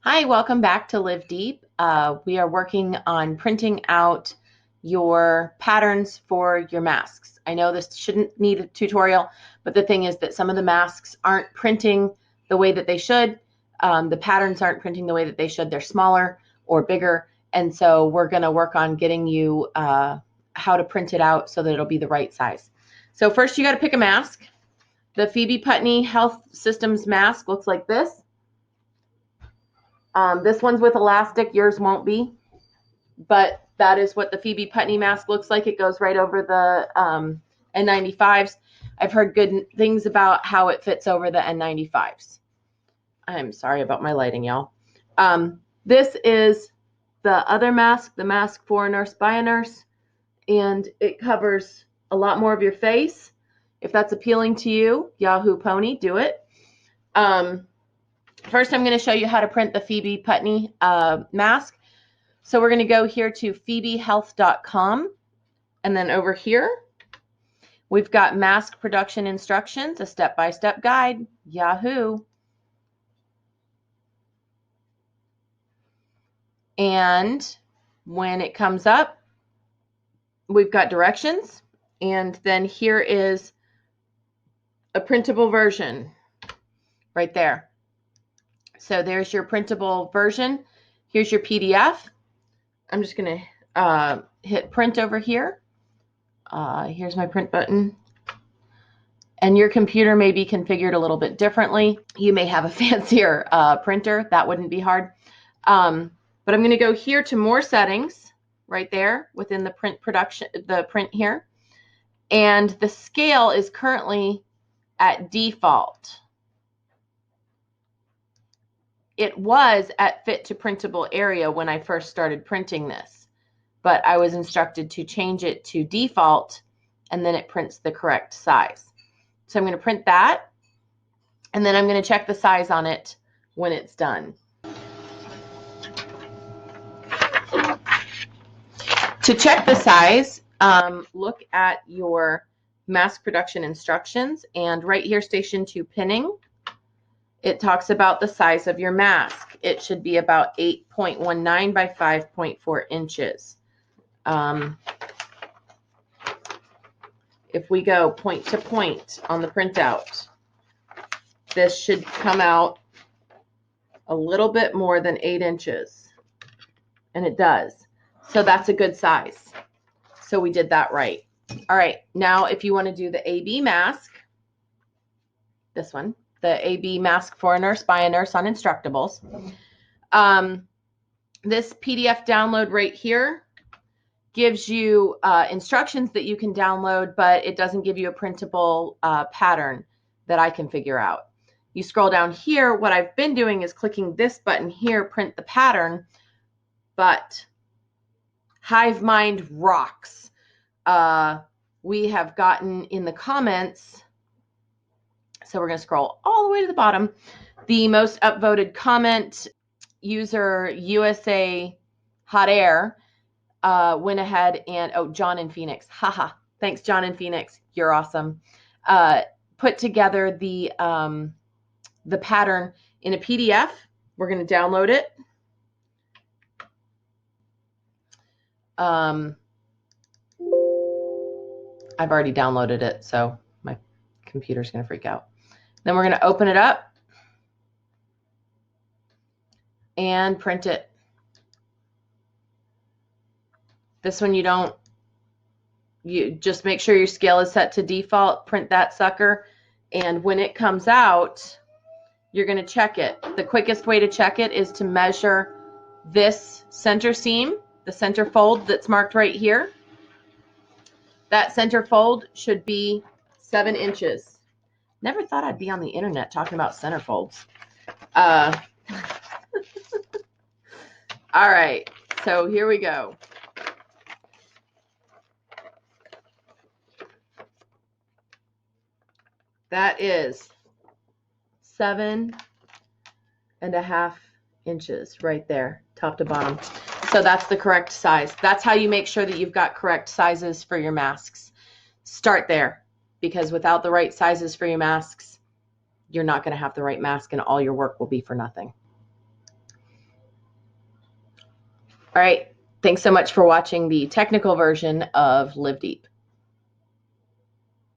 Hi, welcome back to Live Deep. We are working on printing out your patterns for your masks. I know this shouldn't need a tutorial, but the thing is that some of the masks aren't printing the way that they should. The patterns aren't printing the way that they should. They're smaller or bigger. And so we're going to work on getting you how to print it out so that it'll be the right size. So first you got to pick a mask. The Phoebe Putney Health Systems mask looks like this. This one's with elastic, yours won't be, but that is what the Phoebe Putney mask looks like. It goes right over the N95s. I've heard good things about how it fits over the N95s. I'm sorry about my lighting, y'all. This is the other mask, the mask for a nurse by a nurse, and it covers a lot more of your face. If that's appealing to you, Yahoo Pony, do it. First, I'm going to show you how to print the Phoebe Putney mask. So we're going to go here to phoebehealth.com, and then over here, we've got mask production instructions, a step-by-step guide, Yahoo. And when it comes up, we've got directions, and then here is a printable version right there. So there's your printable version. Here's your PDF. I'm just going to hit print over here. Here's my print button. And your computer may be configured a little bit differently. You may have a fancier printer. That wouldn't be hard. But I'm going to go here to more settings right there within the print production, the print here. And the scale is currently at default. It was at fit to printable area when I first started printing this, but I was instructed to change it to default, and then it prints the correct size. So I'm going to print that, and then I'm going to check the size on it when it's done. To check the size, look at your mask production instructions, and right here, Station 2 pinning. It talks about the size of your mask. It should be about 8.19 by 5.4 inches. If we go point to point on the printout, this should come out a little bit more than 8 inches. And it does. So that's a good size. So we did that right. All right, now if you want to do the AB mask, this one, the AB mask for a nurse by a nurse on Instructables. This PDF download right here gives you instructions that you can download, but it doesn't give you a printable pattern that I can figure out. You scroll down here, what I've been doing is clicking this button here, print the pattern, but HiveMind rocks. We have gotten in the comments, so we're going to scroll all the way to the bottom. The most upvoted comment, user USA Hot Air, went ahead and, oh, John in Phoenix. Haha. Thanks, John in Phoenix. You're awesome. Put together the pattern in a PDF. We're going to download it. I've already downloaded it, so my computer's going to freak out. Then we're going to open it up and print it. This one you just make sure your scale is set to default, print that sucker, and when it comes out, you're going to check it. The quickest way to check it is to measure this center seam, the center fold that's marked right here. That center fold should be 7 inches. Never thought I'd be on the internet talking about centerfolds. All right, so here we go. That is 7.5 inches right there, top to bottom. So that's the correct size. That's how you make sure that you've got correct sizes for your masks. Start there, because without the right sizes for your masks, you're not going to have the right mask and all your work will be for nothing. All right. Thanks so much for watching the technical version of Live Deep.